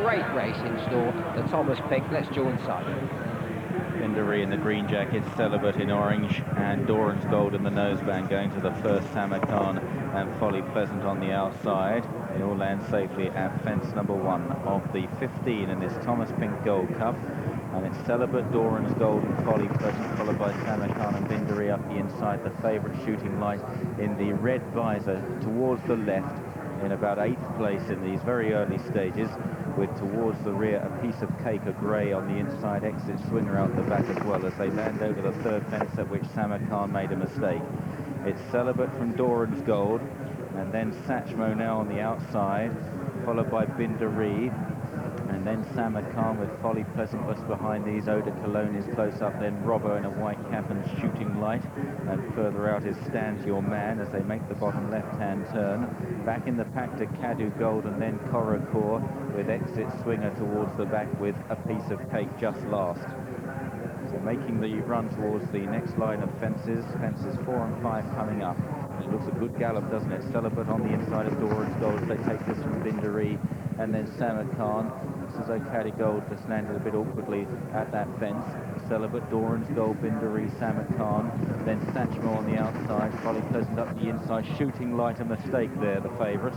great race in store, the Thomas Pink. Let's join Simon. Bindery in the green jacket, Celibate in orange, and Doran's Gold in the noseband going to the first. Samarkand and Foly Pleasant on the outside. They all land safely at fence number 1 of the 15 in this Thomas Pink Gold Cup. And it's Celibate, Doran's Gold and Foly Pleasant, followed by Samarkand and Bindery up the inside. The favourite Shooting Light in the red visor towards the left, in about 8th place in these very early stages, with towards the rear a Piece of Cake, a grey on the inside, Exit Swinger out the back as well, as they land over the third fence at which Samarkand made a mistake. It's Celibate from Doran's Gold, and then Satchmo now on the outside, followed by Bindery, and then Samarkand with Foly Pleasant just behind these. Eau de Cologne is close up, then Robbo in a white cap and Shooting Light, and further out is Stands Your Man as they make the bottom left-hand turn. Back in the pack to Cadu Gold and then Coracor, with Exit Swinger towards the back with a Piece of Cake just last. So making the run towards the next line of fences 4 and 5 coming up. It looks a good gallop, doesn't it? Celibate on the inside of Doran's Gold. They take this from Bindery and then Samarkand. This is O'Caddy Gold just landed a bit awkwardly at that fence. Celibate, Doran's Gold, Bindery, Samarkand, then Satchmo on the outside. Foly Pleasant up the inside. Shooting Light, a mistake there, the favourite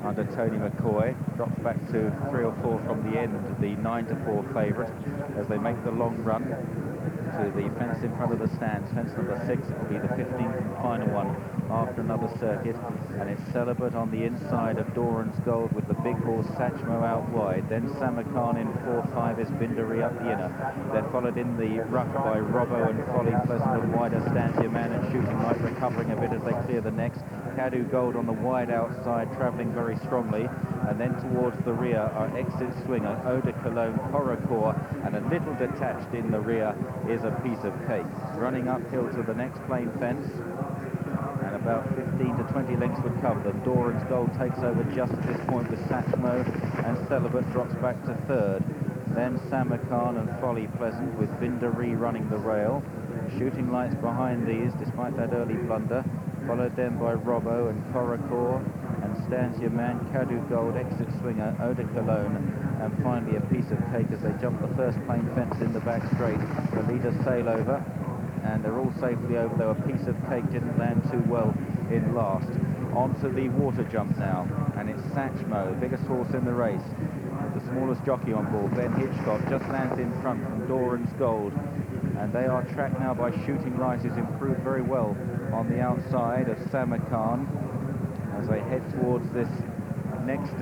under Tony McCoy. Drops back to 3 or 4 from the end of the 9-4 favourite as they make the long run to the fence in front of the stands. Fence number 6, it will be the 15th and final one after another circuit, and it's Celibate on the inside of Doran's Gold with the big horse Satchmo out wide. Then Samarkand in 4-5 is Bindery up the inner. They're followed in the ruck by Robbo and Foly Pleasant, and wider Stands Your Man and Shooting Light recovering a bit as they clear the next. Cadu Gold on the wide outside, travelling very strongly, and then towards the rear are Exit Swinger, Eau de Cologne, Coracor, and a little detached in the rear is a Piece of Cake. Running uphill to the next plain fence, and about 15 to 20 lengths would cover them. Doran's Gold takes over just at this point with Satchmo, and Celibate drops back to 3rd. Then Samarkand and Foly Pleasant with Bindery running the rail. Shooting Lights behind these despite that early blunder, followed then by Robbo and Coracor, and Stands Your Man, Cadu Gold, Exit Swinger, Eau de Cologne, and finally a Piece of Cake as they jump the first plain fence in the back straight. The leaders sail over, and they're all safely over, though a Piece of Cake didn't land too well in last. Onto the water jump now, and it's Satchmo, the biggest horse in the race, with the smallest jockey on board. Ben Hitchcock just lands in front from Doran's Gold, and they are tracked now by Shooting Light, who's improved very well on the outside of Samarkand as they head towards this next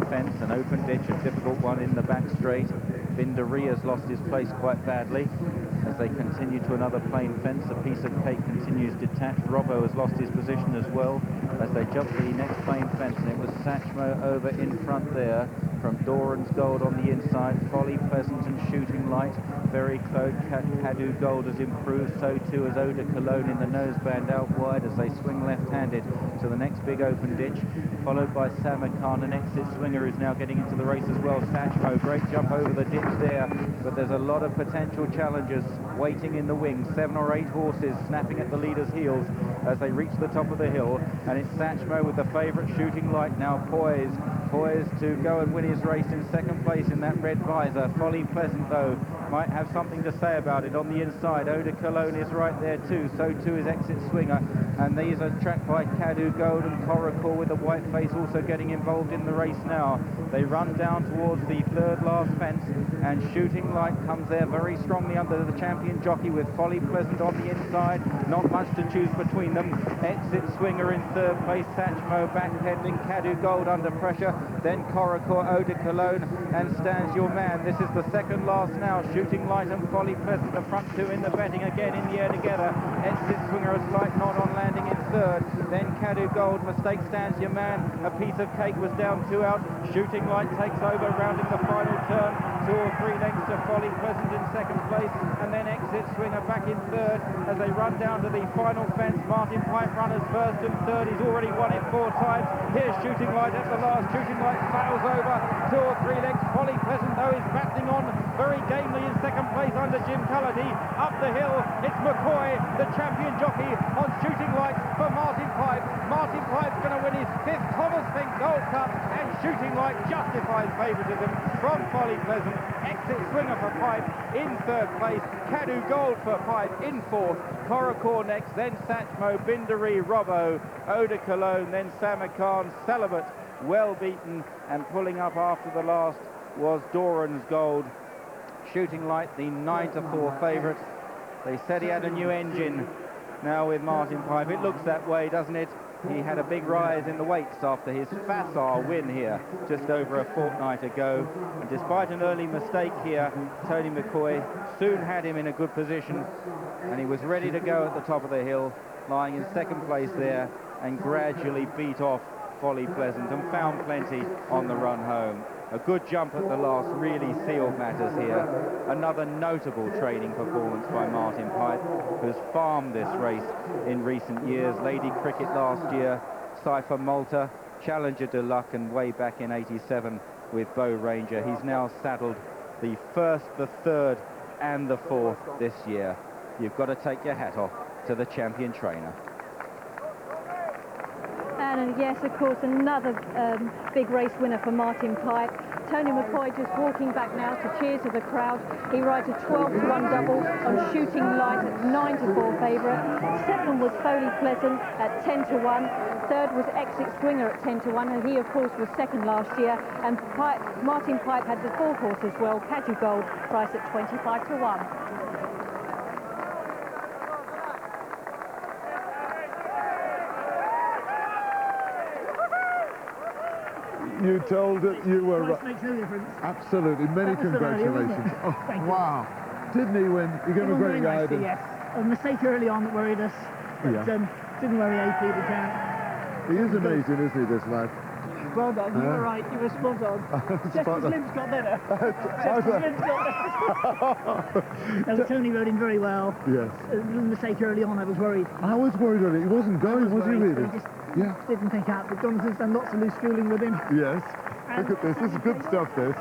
fence, an open ditch, a difficult one in the back straight. Bindery has lost his place quite badly as they continue to another plain fence. A Piece of Cake continues detached. Robbo has lost his position as well as they jump the next plain fence, and it was Satchmo over in front there from Doran's Gold on the inside. Foly Pleasant and Shooting Light very close. Cadu Gold has improved, so too has Eau de Cologne in the noseband out wide as they swing left-handed to the next big open ditch, followed by Samarkand, and Exit Swinger is now getting into the race as well. Satchmo, great jump over the ditch there, but there's a lot of potential challengers waiting in the wings. 7 or 8 horses snapping at the leader's heels as they reach the top of the hill, and it's Satchmo with the favourite Shooting Light now poised to go and win his race in 2nd place in that red visor. Foly Pleasant, though, might have something to say about it on the inside. Eau de Cologne is right there too, so too is Exit Swinger, and these are tracked by Cadu Gold and Coracor with the white face also getting involved in the race now. They run down towards the 3rd last fence, and Shooting Light comes there very strongly under the champion jockey with Foly Pleasant on the inside. Not much to choose between them. Exit Swinger in 3rd place, Satchmo backpedaling, Cadu Gold under pressure, then Coracor, Eau de Cologne, and Stands Your Man. This is the 2nd last now. Shooting Light and Foly Pleasant, the front 2 in the betting again in the air together. Exit Swinger a slight nod on landing in 3rd. Then Cadu Gold, mistake Stands Your Man. A Piece of Cake was down 2 out. Shooting Light takes over, rounding the final turn. 2 or 3 lengths to Foly Pleasant in 2nd place, and then Exit Swinger back in 3rd as they run down to the final fence. Martin Pipe runners 1st and 3rd. He's already won it 4 times. Here's Shooting Light at the last. Shooting Light sails over 2 or 3 lengths. Foly Pleasant Pleasant, though, is battling on very gamely in second place under Jim Cullity. Up the hill, it's McCoy, the champion jockey, on Shooting Light for Martin Pipe. Martin Pipe's going to win his 5th Thomas Fink Gold Cup, and Shooting Light justifies favouritism from Foly Pleasant. Exit Swinger for Pipe in 3rd place. Cadu Gold for Pipe in 4th. Coracor next, then Satchmo, Bindari, Robbo, Eau de Cologne, then Samarkand, Celibate, well beaten, and pulling up after the last was Doran's Gold. Shooting Light, the 9-4 favourite. They said he had a new engine now with Martin Pipe. It looks that way, doesn't it? He had a big rise in the weights after his facile win here just over a fortnight ago. And despite an early mistake here, Tony McCoy soon had him in a good position, and he was ready to go at the top of the hill, lying in 2nd place there, and gradually beat off Foly Pleasant and found plenty on the run home. A good jump at the last really sealed matters here. Another notable training performance by Martin Pipe, who's farmed this race in recent years. Lady Cricket last year, Cypher Malta, Challenger de Luck, and way back in '87 with Bow Ranger. He's now saddled the 1st, the 3rd and the 4th this year. You've got to take your hat off to the champion trainer. And yes, of course, another big race winner for Martin Pipe. Tony McCoy just walking back now to cheers of the crowd. He rides a 12-to-1 double on Shooting Light at 9-4 favourite. 2nd was Foly Pleasant at 10-1. 3rd was Exit Swinger at 10-1, and he, of course, was 2nd last year. And Martin Pipe had the 4th horse as well, Cadu Gold, priced at 25-1. You told that you were right. Makes no difference. Absolutely. Many congratulations. Wow. Didn't he win? You gave him a great guide. Yes. A mistake early on that worried us. But, didn't worry AP the champ. He is amazing, isn't he, this lad? Well done. You were right. You were spot on. Just as Limb's got better. Just as Limb's got better. Tony rode him very well. Yes. A mistake early on, I was worried. I was worried on it. He wasn't going, was he really? Yeah. Didn't pick up, but Jonathan's done lots of loose schooling with him. Yes. Look at this. This is good stuff, this.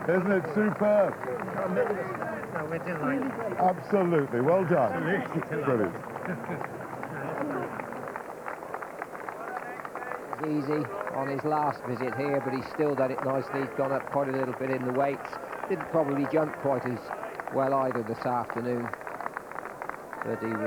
Isn't it superb? No, we're delighted. Absolutely. Well done. Brilliant. Easy on his last visit here, but he's still done it nicely. He's gone up quite a little bit in the weights. Didn't probably jump quite as well either this afternoon, but he was